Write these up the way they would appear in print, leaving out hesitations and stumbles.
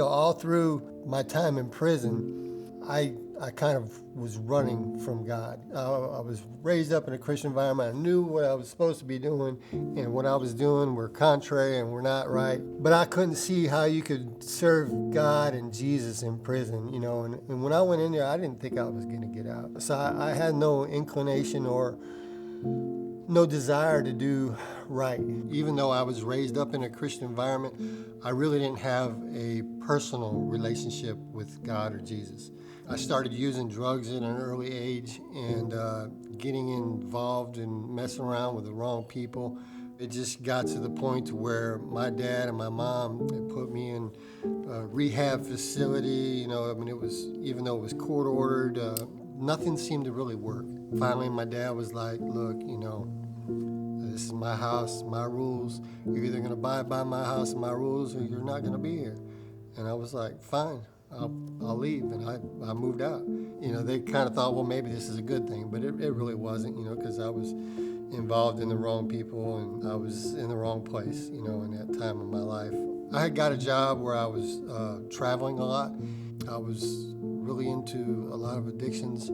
all through my time in prison, I kind of was running from God. I was raised up in a Christian environment. I knew what I was supposed to be doing, and what I was doing were contrary and were not right. But I couldn't see how you could serve God and Jesus in prison, And when I went in there, I didn't think I was going to get out. So I had no inclination or no desire to do right. Even though I was raised up in a Christian environment, I really didn't have a personal relationship with God or Jesus. I started using drugs at an early age and getting involved and messing around with the wrong people. It just got to the point to where my dad and my mom had put me in a rehab facility. It was, even though it was court ordered, nothing seemed to really work. Finally, my dad was like, look, this is my house, my rules. You're either going to abide by my house and my rules, or you're not going to be here. And I was like, fine, I'll leave. And I moved out. They kind of thought, well, maybe this is a good thing, but it really wasn't, because I was involved in the wrong people and I was in the wrong place, in that time of my life. I had got a job where I was traveling a lot. I was really into a lot of addictions.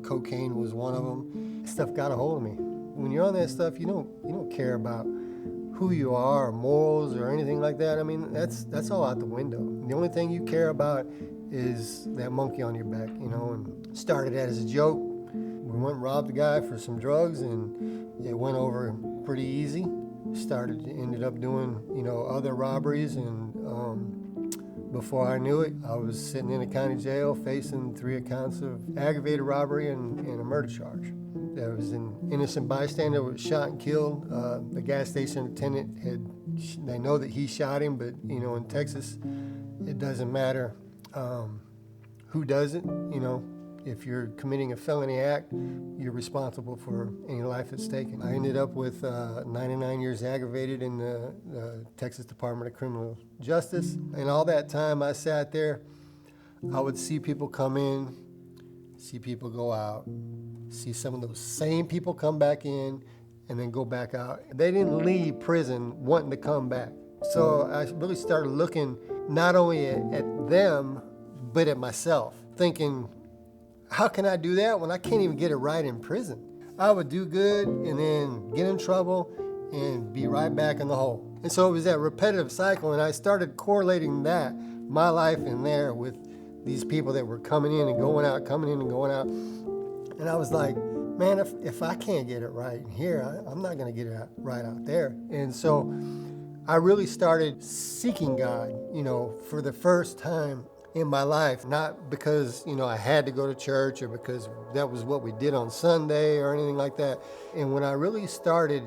Cocaine was one of them. Stuff got a hold of me. When you're on that stuff, you don't care about who you are or morals or anything like that. I mean, that's all out the window. The only thing you care about is that monkey on your back, and started that as a joke. We went and robbed a guy for some drugs, and it went over pretty easy. Ended up doing, other robberies, and before I knew it, I was sitting in a county jail facing 3 accounts of aggravated robbery and a murder charge. There was an innocent bystander who was shot and killed. The gas station attendant they know that he shot him, but, in Texas, it doesn't matter who does it. If you're committing a felony act, you're responsible for any life that's taken. I ended up with 99 years aggravated in the Texas Department of Criminal Justice. And all that time I sat there, I would see people come in, see people go out, see some of those same people come back in and then go back out. They didn't leave prison wanting to come back. So I really started looking not only at them, but at myself, thinking, how can I do that when I can't even get it right in prison? I would do good and then get in trouble and be right back in the hole. And so it was that repetitive cycle, and I started correlating that, my life in there, with these people that were coming in and going out, coming in and going out. And I was like, man, if I can't get it right in here, I'm not going to get it right out there. And so I really started seeking God, for the first time in my life, not because, I had to go to church or because that was what we did on Sunday or anything like that. And when I really started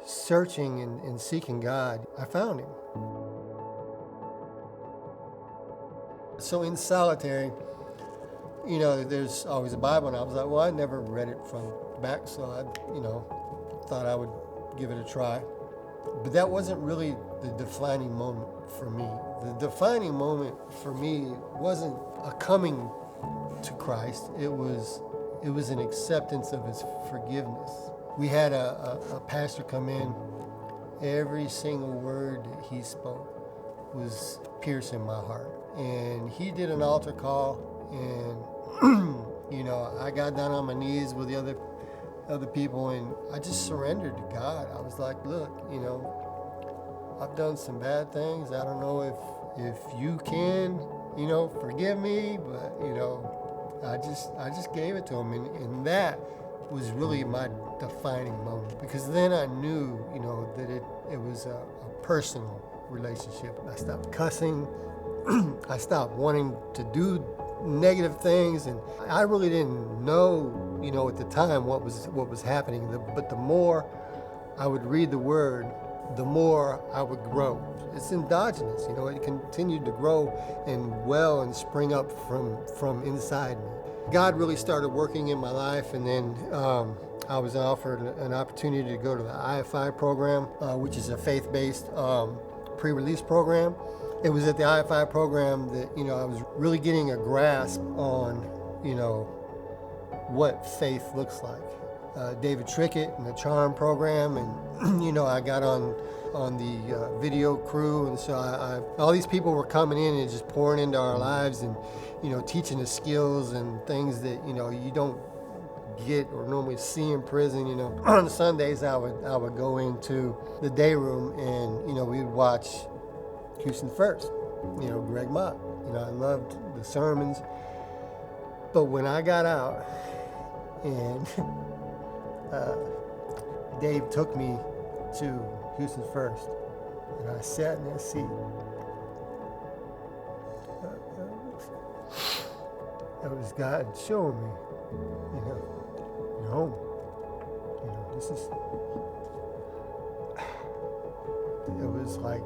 searching and seeking God, I found Him. So in solitary, there's always a Bible, and I was like, well, I never read it from the back, so I, thought I would give it a try. But that wasn't really the defining moment for me. The defining moment for me wasn't a coming to Christ. It was an acceptance of His forgiveness. We had a pastor come in. Every single word that he spoke was piercing my heart. And he did an altar call, and I got down on my knees with the other people, and I just surrendered to God. I was like, look, I've done some bad things. I don't know if you can, forgive me, but, I just gave it to Him. And that was really my defining moment, because then I knew, that it was a personal relationship. I stopped cussing. I stopped wanting to do negative things, and I really didn't know, at the time what was happening. But the more I would read the Word, the more I would grow. It's endogenous, it continued to grow and spring up from inside me. God really started working in my life, and then I was offered an opportunity to go to the IFI program, which is a faith-based pre-release program. It was at the IFI program that, I was really getting a grasp on, what faith looks like. David Trickett and the Charm program, and I got on the video crew, and so all these people were coming in and just pouring into our lives, and teaching us skills and things that you don't get or normally see in prison. On Sundays I would go into the day room, and we'd watch Houston First, Greg Mott. I loved the sermons. But when I got out and Dave took me to Houston First, and I sat in that seat, it was God showing me, you're home. This is, it was like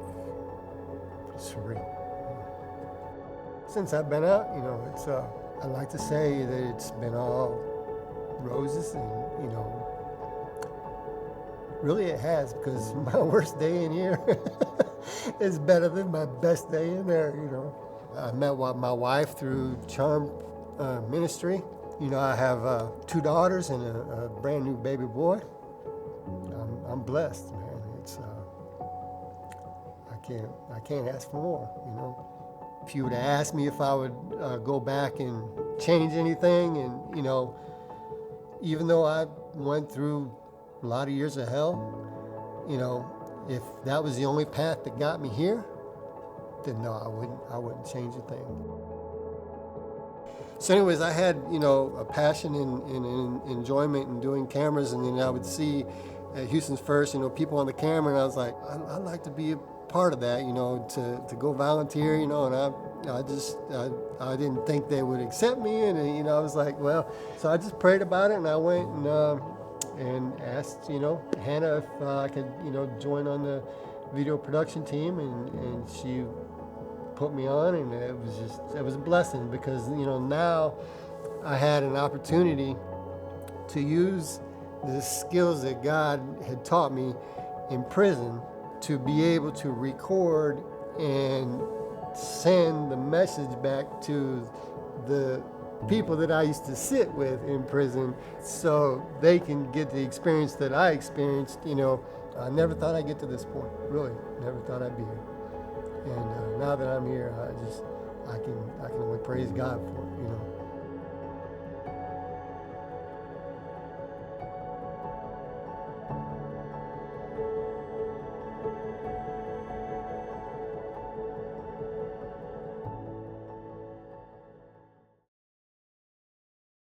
surreal. Since I've been out, it's, I like to say that it's been all roses, and, really it has, because my worst day in here is better than my best day in there, I met my wife through Charm Ministry. I have 2 daughters and a brand new baby boy. I'm blessed, man. It's I can't ask for more. If you would have asked me if I would go back and change anything, and even though I went through a lot of years of hell, if that was the only path that got me here, then no, I wouldn't change a thing. So anyways, I had, a passion and enjoyment in doing cameras, and then I would see at Houston's First, people on the camera, and I was like, I'd like to be a part of that, to go volunteer, and I didn't think they would accept me, and I was like, well, so I just prayed about it, and I went and asked, Hannah if I could, join on the video production team, and she put me on, and it was a blessing, because now I had an opportunity to use the skills that God had taught me in prison to be able to record and send the message back to the people that I used to sit with in prison, so they can get the experience that I experienced. I never thought I'd get to this point, really never thought I'd be here. And now that I'm here, I can only praise God for it,